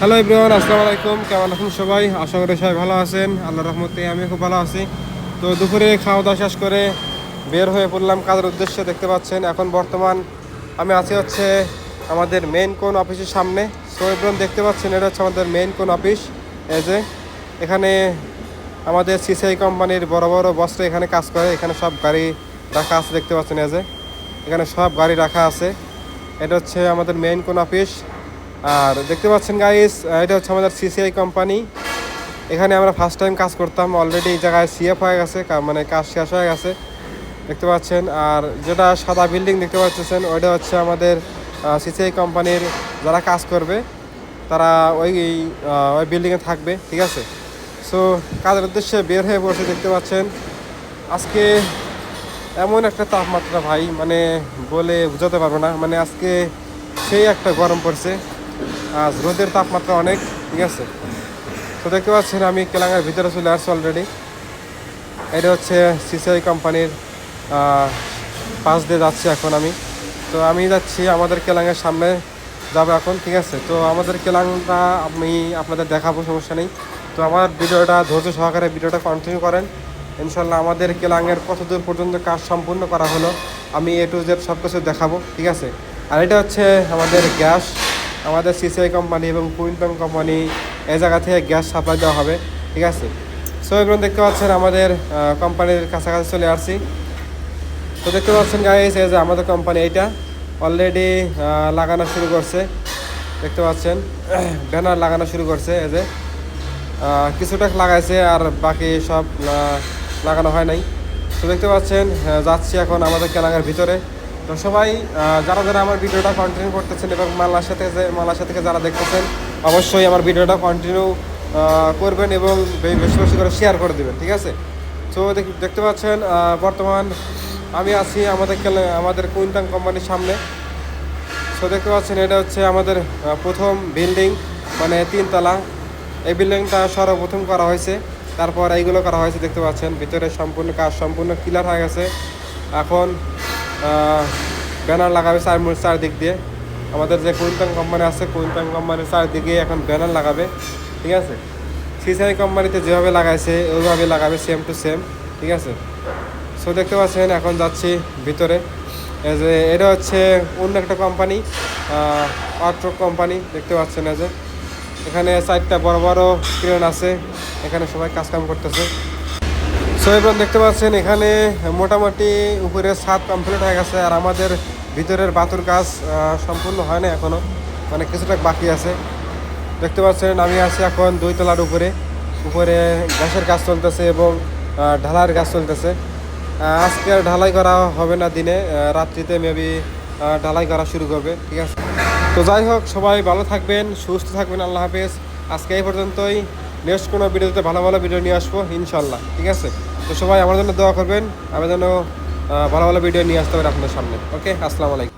Hello everyone, আসসালামু আলাইকুম। কেমন আছেন সবাই? আশা করি সবাই ভালো আছেন। আল্লাহর রহমতে আমি খুব ভালো আছি। তো দুপুরে খাওয়া দাওয়া শেষ করে বের হয়ে পড়লাম কাজের উদ্দেশ্যে। দেখতে পাচ্ছেন এখন বর্তমান আমি আছি হচ্ছে আমাদের মেইন কোন অফিসের সামনে। সো এভরিওয়ান দেখতে পাচ্ছেন এটা হচ্ছে আমাদের মেইন কোন অফিস। এই যে এখানে আমাদের সিসিআই কোম্পানির বড় বড় বসরা এখানে কাজ করে। এখানে সব গাড়ি রাখা আছে দেখতে পাচ্ছেন। এই যে এখানে সব গাড়ি রাখা আছে। এটা হচ্ছে আমাদের মেইন কোন অফিস। আর দেখতে পাচ্ছেন গাইস, এটা হচ্ছে আমাদের সিসিআই কোম্পানি। এখানে আমরা ফার্স্ট টাইম কাজ করতাম। অলরেডি এই জায়গায় সিএফ হয়ে গেছে, মানে কাজ শেষ হয়ে গেছে দেখতে পাচ্ছেন। আর যেটা সাদা বিল্ডিং দেখতে পাচ্ছেন ওইটা হচ্ছে আমাদের সিসিআই কোম্পানির যারা কাজ করবে তারা ওই ওই বিল্ডিংয়ে থাকবে, ঠিক আছে। সো কাজের উদ্দেশ্যে বের হয়ে বসে দেখতে পাচ্ছেন আজকে এমন একটা তাপমাত্রা ভাই, মানে বলে বোঝাতে পারবো না। মানে আজকে সেই একটা গরম পড়ছে, আজ রোদের তাপমাত্রা অনেক, ঠিক আছে। তো দেখতে পাচ্ছেন আমি কেলাঙ্গার ভিতরে চলে আসছি অলরেডি। এটা হচ্ছে সিসিআই কোম্পানির পাশ দিয়ে যাচ্ছি এখন আমি। তো আমি যাচ্ছি আমাদের কেলাঙ্গের সামনে যাবো এখন, ঠিক আছে। তো আমাদের কেলাংটা আমি আপনাদের দেখাবো, সমস্যা নেই। তো আমার ভিডিওটা ধৈর্য সহকারে ভিডিওটা কন্টিনিউ করেন। ইনশাল্লাহ আমাদের কেলাঙ্গের কতদূর পর্যন্ত কাজ সম্পূর্ণ করা হলো আমি এ টু জেড সব কিছু দেখাবো, ঠিক আছে। আর এটা হচ্ছে আমাদের গ্যাস, আমাদের সিসিআই কোম্পানি এবং কুইন্টন কোম্পানি এই জায়গা থেকে গ্যাস সাপ্লাই দেওয়া হবে, ঠিক আছে। সো এগুলো দেখতে পাচ্ছেন আমাদের কোম্পানির কাছাকাছি চলে আসছি। তো দেখতে পাচ্ছেন গাইস, এই যে আমাদের কোম্পানি এইটা অলরেডি লাগানো শুরু করছে দেখতে পাচ্ছেন। ব্যানার লাগানো শুরু করছে। এই যে কিছুটা লাগাইছে আর বাকি সব লাগানো হয় নাই। তো দেখতে পাচ্ছেন যাচ্ছি এখন আমাদের কেলাঙ্গার ভিতরে। তো সবাই যারা যারা আমার ভিডিওটা কন্টিনিউ করতেছেন এবং মালয়েশিয়া থেকে যারা দেখতেছেন অবশ্যই আমার ভিডিওটা কন্টিনিউ করবেন এবং বেশি বেশি করে শেয়ার করে দেবেন, ঠিক আছে। তো দেখতে পাচ্ছেন বর্তমান আমি আছি আমাদের কুইন্টাং কোম্পানির সামনে। সো দেখতে পাচ্ছেন এটা হচ্ছে আমাদের প্রথম বিল্ডিং, মানে 3 তলা। এই বিল্ডিংটা সর্বপ্রথম করা হয়েছে, তারপর এইগুলো করা হয়েছে দেখতে পাচ্ছেন। ভিতরে সম্পূর্ণ কাজ সম্পূর্ণ ক্লিয়ার হয়ে গেছে। এখন ব্যানার লাগাবে চারদিক দিয়ে। আমাদের যে কুইন্টাং কোম্পানি আছে, কুইন্টাং কোম্পানির চারদিকে এখন ব্যানার লাগাবে, ঠিক আছে। সিসিআই কোম্পানিতে যেভাবে লাগাইছে ওইভাবে লাগাবে, সেম টু সেম, ঠিক আছে। সো দেখতে পাচ্ছেন এখন যাচ্ছি ভিতরে। এই যে এটা হচ্ছে অন্য একটা কোম্পানি, অট্রক কোম্পানি দেখতে পাচ্ছেন। এই যে এখানে 4টা বড় বড় ক্রেন আছে, এখানে সবাই কাজকাম করতেছে। সো এবার দেখতে পাচ্ছেন এখানে মোটামুটি উপরে ছাদ কমপ্লিট হয়ে গেছে। আর আমাদের ভিতরের বাতুর কাজ সম্পূর্ণ হয় না এখনও, মানে কিছুটা বাকি আছে দেখতে পাচ্ছেন। আমি আছি এখন 2 তলার উপরে। উপরে গ্যাসের কাজ চলতেছে এবং ঢালাইয়ের কাজ চলতেছে। আজকে আর ঢালাই করা হবে না দিনে, রাত্রিতে মেবি ঢালাই করা শুরু করবে, ঠিক আছে। তো যাই হোক, সবাই ভালো থাকবেন, সুস্থ থাকবেন। আল্লাহ হাফেজ। আজকে এই পর্যন্তই। নেক্সট কোনো ভিডিওতে ভালো ভালো ভিডিও নিয়ে আসবো ইনশাল্লাহ, ঠিক আছে। তো সবাই আমার জন্য দোয়া করবেন, আমি যেন ভালো ভালো ভিডিও নিয়ে আসতে পারি আপনার সামনে। ওকে, আসসালামু আলাইকুম।